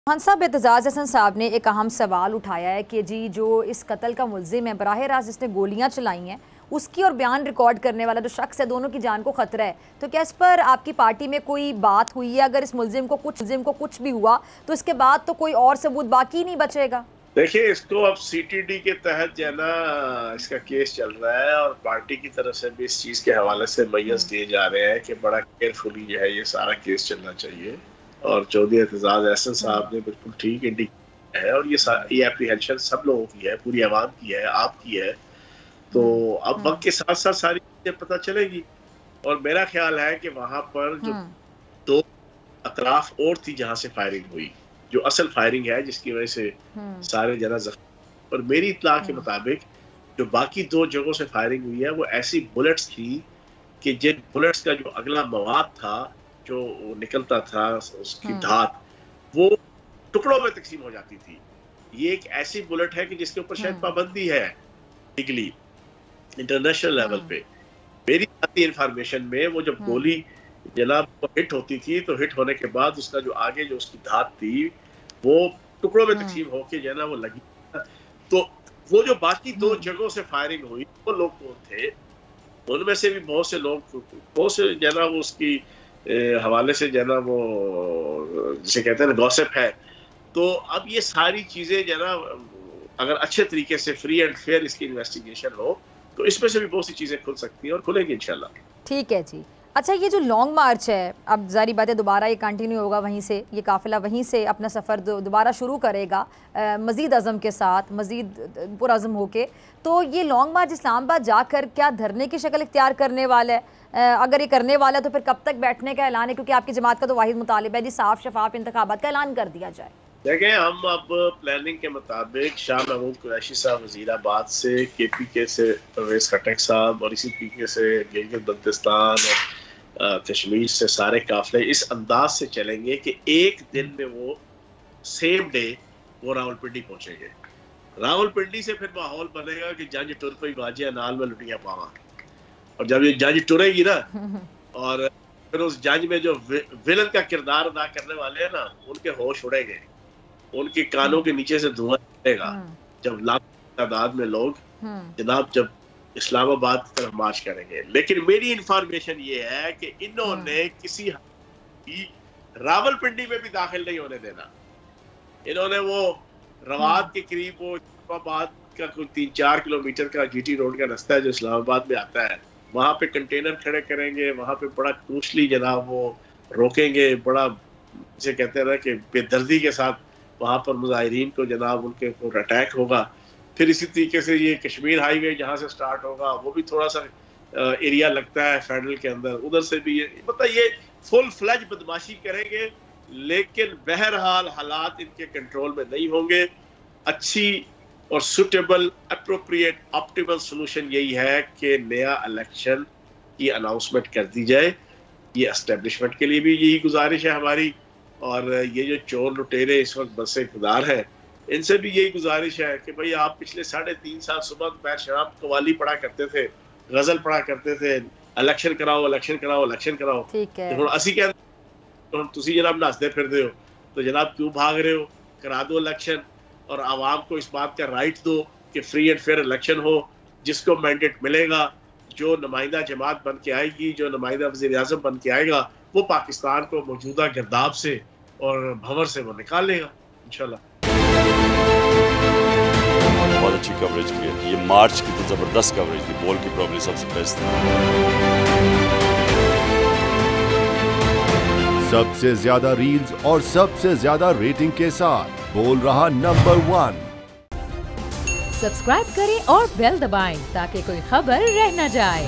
खान साहब एतजाज़ हसन साहब ने एक अहम सवाल उठाया है कि जी जो इस कत्ल का मुल्जिम है, बराह रास्त जिसने गोलियां चलाई हैं, उसकी और बयान रिकॉर्ड करने वाला जो शख्स है, दोनों की जान को ख़तरा है। तो क्या इस पर आपकी पार्टी में कोई बात हुई है? अगर इस मुल्जिम को कुछ भी हुआ तो इसके बाद तो कोई और सबूत बाकी नहीं बचेगा। देखिए, इसको अब सीटीडी के तहत जो है ना इसका केस चल रहा है और पार्टी की तरफ से भी इस चीज के हवाले से मैयस दिए जा रहे हैं कि बड़ा केयरफुली जो है ये सारा केस चलना चाहिए। और चौधरी एतजाज अहसन साहब ने बिल्कुल ठीक इंडिकेट है और ये एप्रीहेंशन सब लोगों की है, पूरी आवाम की है, आपकी है। तो अब वक्त के साथ साथ सारी चीजें पता चलेगी। और मेरा ख्याल है कि वहां पर जो दो अतराफ और थी जहां से फायरिंग हुई, जो असल फायरिंग है जिसकी वजह से सारे जना जख्मी। और मेरी इत्तला के मुताबिक जो बाकी दो जगहों से फायरिंग हुई है वो ऐसी बुलेट्स थी कि जिन बुलेट्स का जो अगला मवाद था, जो निकलता था उसकी धात, वो टुकड़ों में तकसीम हो जाती थी। ये एक ऐसी बुलेट है कि जिसके ऊपर शायद पाबंदी है लीगली इंटरनेशनल लेवल पे। मेरी इंफॉर्मेशन में वो जब गोली जनाब हिट होती थी तो हिट होने के बाद उसका जो आगे जो उसकी धात थी वो टुकड़ों में तकसीम होके जो है ना वो लगी। तो वो जो बाकी दो जगहों से फायरिंग हुई वो लोग कौन थे? उनमें से भी बहुत से लोग, बहुत से जो है ना वो उसकी हवाले से जो है ना वो जिसे कहते हैं ना गॉसिप है। तो अब ये सारी चीजें जो है ना अगर अच्छे तरीके से फ्री एंड फेयर इसकी इन्वेस्टिगेशन हो तो इसमें से भी बहुत सी चीजें खुल सकती हैं और खुलेंगी इंशाल्लाह। ठीक है जी। अच्छा, ये जो लॉन्ग मार्च है, अब जारी बात है दोबारा ये कंटिन्यू होगा, वहीं से ये काफिला वहीं से अपना सफ़र दोबारा शुरू करेगा मज़ीद अज़म के साथ, मज़ीद पुरअज़म होके। तो ये लॉन्ग मार्च इस्लामाबाद जाकर क्या धरने की शक्ल इख्तियार करने वाला है? अगर ये करने वाला है तो फिर कब तक बैठने का ऐलान है? क्योंकि आपकी जमात का तो वाहिद मुतालिबा है जी साफ शफाफ इंतखाबात का ऐलान कर दिया जाए। देखें, हम अब प्लानिंग के मुताबिक शाह महमूद कुरैशी साहब वज़ीराबाद से, KPK से परवेज़ खट्टक साहब और इसी तरीके से गिलगित बल्तिस्तान और कश्मीर से सारे काफिले इस अंदाज से चलेंगे कि एक दिन में वो सेम डे वो रावलपिंडी पहुंचेंगे। रावलपिंडी से फिर माहौल बनेगा कि जंज टुर पे बाजिया नाल में लुटिया पावा। और जब ये जंज टुरेगी ना और फिर उस जंज में जो विलन का किरदार अदा करने वाले हैं ना उनके होश उड़ेंगे, उनके कानों के नीचे से धुआं निकलेगा जब लाखों तादाद में लोग जनाब जब इस्लामाबाद की तरफ मार्च करेंगे। लेकिन मेरी इंफॉर्मेशन ये है कि इन्होंने किसी रावलपिंडी में भी दाखिल नहीं होने देना। इन्होंने वो रवात के करीब वो इस्लामाबाद का कोई 3-4 किलोमीटर का GT रोड का रास्ता है जो इस्लामाबाद में आता है, वहां पे कंटेनर खड़े करेंगे, वहां पे बड़ा क्रूशली जनाब वो रोकेंगे, बड़ा जिसे कहते हैं ना कि बेदर्दी के साथ वहां पर मुजाहिरीन को जनाब उनके ऊपर अटैक होगा। फिर इसी तरीके से ये कश्मीर हाईवे जहाँ से स्टार्ट होगा वो भी थोड़ा सा एरिया लगता है फेडरल के अंदर, उधर से भी मतलब ये फुल फ्लैज बदमाशी करेंगे। लेकिन बहरहाल हालात इनके कंट्रोल में नहीं होंगे। अच्छी और सुटेबल अप्रोप्रिएट ऑप्टिमल सोल्यूशन यही है कि नया इलेक्शन की अनाउंसमेंट कर दी जाए। ये एस्टेब्लिशमेंट के लिए भी यही गुजारिश है हमारी, और ये जो चोर लुटेरे इस वक्त बसे खुदार हैं इनसे भी यही गुजारिश है कि भाई आप पिछले 3.5 साल सुबह दोपहर शराब कवाली पढ़ा करते थे, गजल पढ़ा करते थे, इलेक्शन कराओ इलेक्शन कराओ इलेक्शन कराओ। ठीक है, हुण असी कहते तो तुसी जनाब नसदे फिरदे हो तो जनाब क्यों भाग रहे हो? करा दो इलेक्शन और आवाम को इस बात का राइट दो कि फ्री एंड फेयर इलेक्शन हो, जिसको मैंडेट मिलेगा, जो नुमाइंदा जमात बन के आएगी, जो नुमाइंदा वज़ीर आज़म बन के आएगा, वो पाकिस्तान को मौजूदा गिरदाब से और भंवर से वो निकाल लेगा इंशाल्लाह। बहुत अच्छी कवरेज की है, ये मार्च की तो जबरदस्त कवरेज थी, बॉल की प्रॉब्लम सबसे बेस्ट थी। सबसे ज्यादा रील्स और सबसे ज्यादा रेटिंग के साथ बोल रहा नंबर 1। सब्सक्राइब करें और बेल दबाएं ताकि कोई खबर रह न जाए।